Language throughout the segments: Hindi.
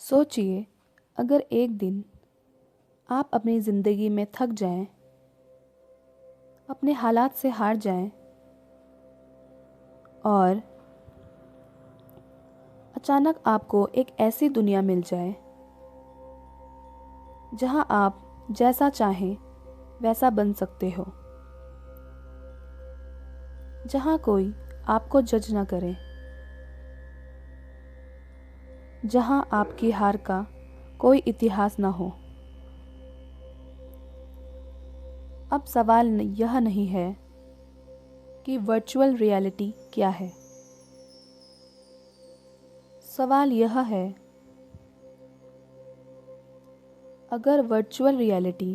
सोचिए, अगर एक दिन आप अपनी ज़िंदगी में थक जाएं, अपने हालात से हार जाएं और अचानक आपको एक ऐसी दुनिया मिल जाए जहां आप जैसा चाहें वैसा बन सकते हो, जहां कोई आपको जज ना करे, जहां आपकी हार का कोई इतिहास ना हो। अब सवाल यह नहीं है कि वर्चुअल रियलिटी क्या है। सवाल यह है, अगर वर्चुअल रियलिटी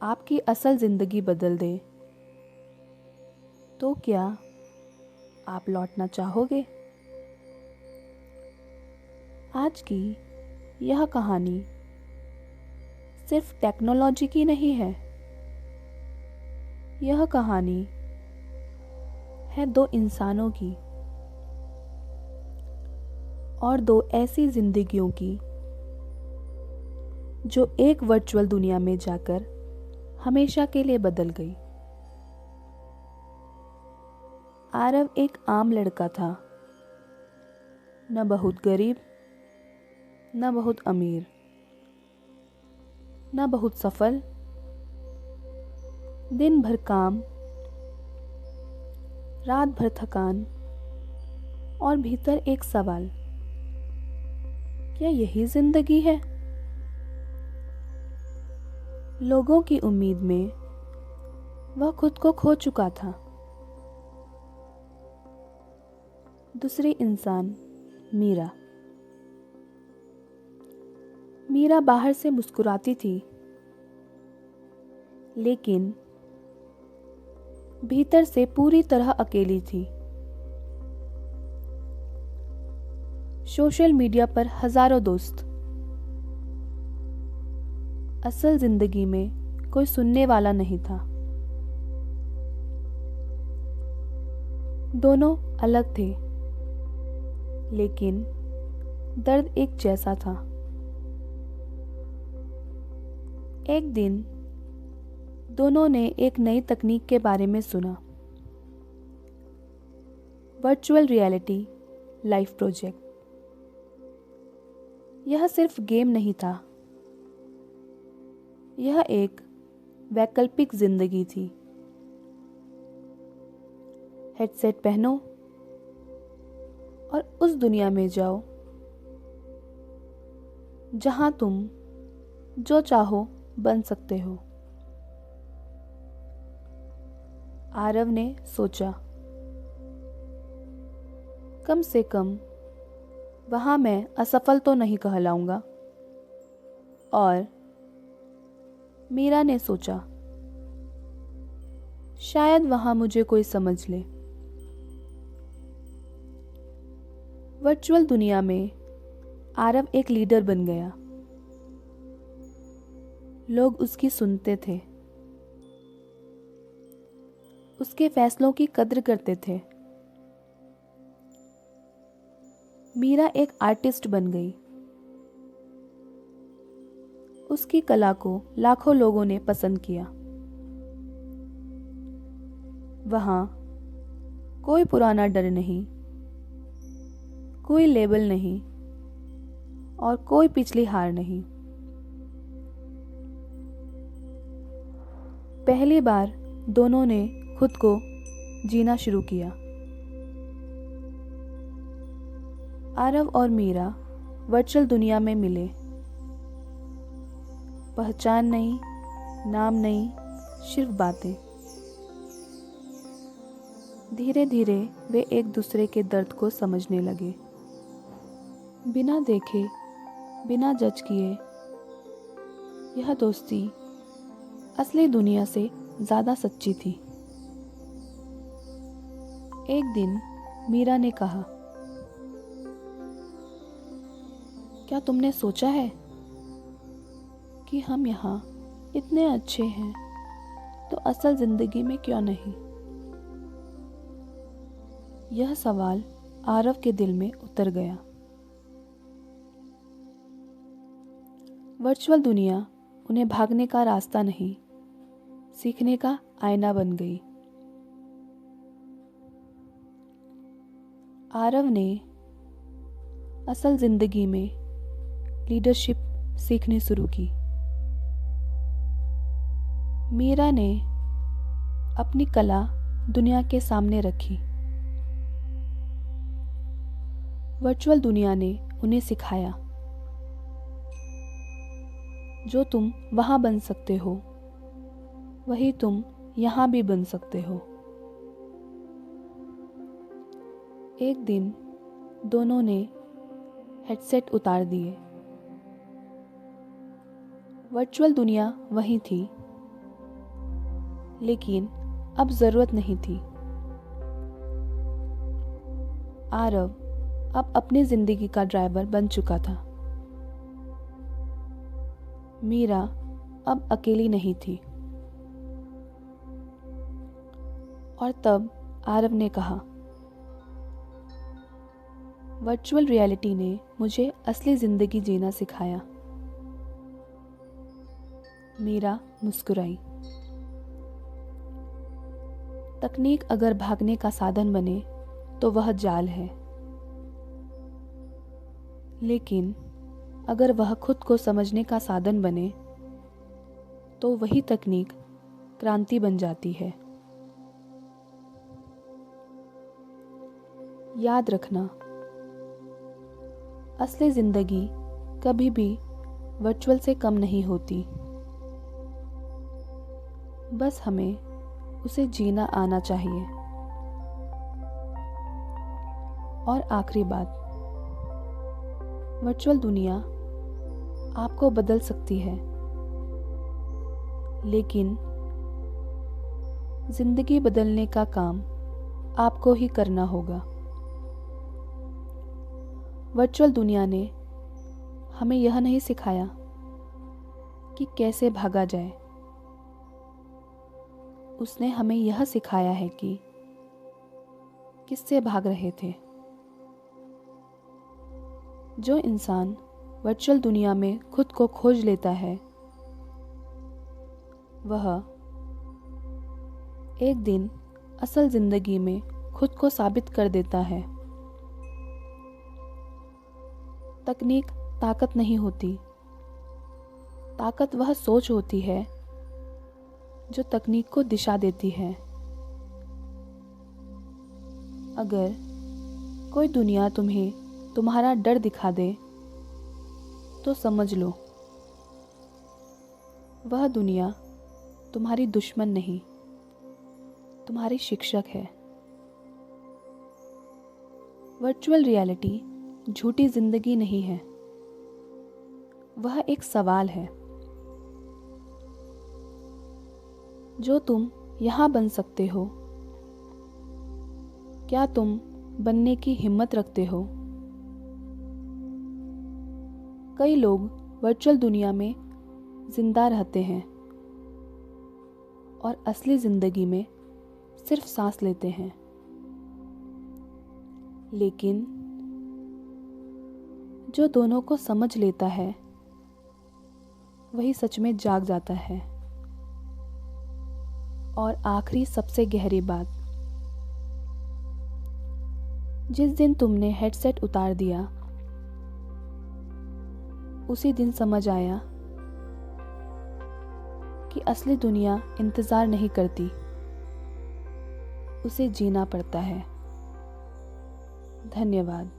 आपकी असल ज़िंदगी बदल दे तो क्या आप लौटना चाहोगे? आज की यह कहानी सिर्फ टेक्नोलॉजी की नहीं है। यह कहानी है दो इंसानों की और दो ऐसी जिंदगियों की जो एक वर्चुअल दुनिया में जाकर हमेशा के लिए बदल गई। आरव एक आम लड़का था, न बहुत गरीब, न बहुत अमीर, न बहुत सफल। दिन भर काम, रात भर थकान और भीतर एक सवाल, क्या यही जिंदगी है? लोगों की उम्मीद में वह खुद को खो चुका था। दूसरी इंसान मीरा। मीरा बाहर से मुस्कुराती थी, लेकिन भीतर से पूरी तरह अकेली थी। सोशल मीडिया पर हजारों दोस्त, असल जिंदगी में कोई सुनने वाला नहीं था। दोनों अलग थे, लेकिन दर्द एक जैसा था। एक दिन दोनों ने एक नई तकनीक के बारे में सुना, वर्चुअल रियलिटी लाइफ प्रोजेक्ट। यह सिर्फ गेम नहीं था, यह एक वैकल्पिक जिंदगी थी। हेडसेट पहनो और उस दुनिया में जाओ जहां तुम जो चाहो बन सकते हो। आरव ने सोचा, कम से कम वहां मैं असफल तो नहीं कहलाऊंगा। और मीरा ने सोचा, शायद वहां मुझे कोई समझ ले। वर्चुअल दुनिया में आरव एक लीडर बन गया। लोग उसकी सुनते थे, उसके फैसलों की कद्र करते थे। मीरा एक आर्टिस्ट बन गई। उसकी कला को लाखों लोगों ने पसंद किया। वहां कोई पुराना डर नहीं, कोई लेबल नहीं और कोई पिछली हार नहीं। पहली बार दोनों ने खुद को जीना शुरू किया। आरव और मीरा वर्चुअल दुनिया में मिले। पहचान नहीं, नाम नहीं, सिर्फ बातें। धीरे धीरे वे एक दूसरे के दर्द को समझने लगे। बिना देखे, बिना जज किए, यह दोस्ती असली दुनिया से ज्यादा सच्ची थी। एक दिन मीरा ने कहा, क्या तुमने सोचा है कि हम यहाँ इतने अच्छे हैं तो असल जिंदगी में क्यों नहीं? यह सवाल आरव के दिल में उतर गया। वर्चुअल दुनिया उन्हें भागने का रास्ता नहीं, सीखने का आईना बन गई। आरव ने असल जिंदगी में लीडरशिप सीखनी शुरू की। मीरा ने अपनी कला दुनिया के सामने रखी। वर्चुअल दुनिया ने उन्हें सिखाया, जो तुम वहां बन सकते हो वही तुम यहां भी बन सकते हो। एक दिन दोनों ने हेडसेट उतार दिए। वर्चुअल दुनिया वही थी, लेकिन अब जरूरत नहीं थी। आरव अब अपनी जिंदगी का ड्राइवर बन चुका था। मीरा अब अकेली नहीं थी। और तब आरव ने कहा, वर्चुअल रियलिटी ने मुझे असली जिंदगी जीना सिखाया। मीरा मुस्कुराई। तकनीक अगर भागने का साधन बने तो वह जाल है, लेकिन अगर वह खुद को समझने का साधन बने तो वही तकनीक क्रांति बन जाती है। याद रखना, असली जिंदगी कभी भी वर्चुअल से कम नहीं होती, बस हमें उसे जीना आना चाहिए। और आखिरी बात, वर्चुअल दुनिया आपको बदल सकती है, लेकिन जिंदगी बदलने का काम आपको ही करना होगा। वर्चुअल दुनिया ने हमें यह नहीं सिखाया कि कैसे भागा जाए, उसने हमें यह सिखाया है कि किससे भाग रहे थे। जो इंसान वर्चुअल दुनिया में खुद को खोज लेता है, वह एक दिन असल जिंदगी में खुद को साबित कर देता है। तकनीक ताकत नहीं होती, ताकत वह सोच होती है जो तकनीक को दिशा देती है। अगर कोई दुनिया तुम्हें तुम्हारा डर दिखा दे तो समझ लो, वह दुनिया तुम्हारी दुश्मन नहीं, तुम्हारी शिक्षक है। वर्चुअल रियलिटी झूठी जिंदगी नहीं है, वह एक सवाल है। जो तुम यहां बन सकते हो, क्या तुम बनने की हिम्मत रखते हो? कई लोग वर्चुअल दुनिया में जिंदा रहते हैं और असली जिंदगी में सिर्फ सांस लेते हैं, लेकिन जो दोनों को समझ लेता है वही सच में जाग जाता है। और आखिरी सबसे गहरी बात, जिस दिन तुमने हेडसेट उतार दिया, उसी दिन समझ आया कि असली दुनिया इंतजार नहीं करती, उसे जीना पड़ता है। धन्यवाद।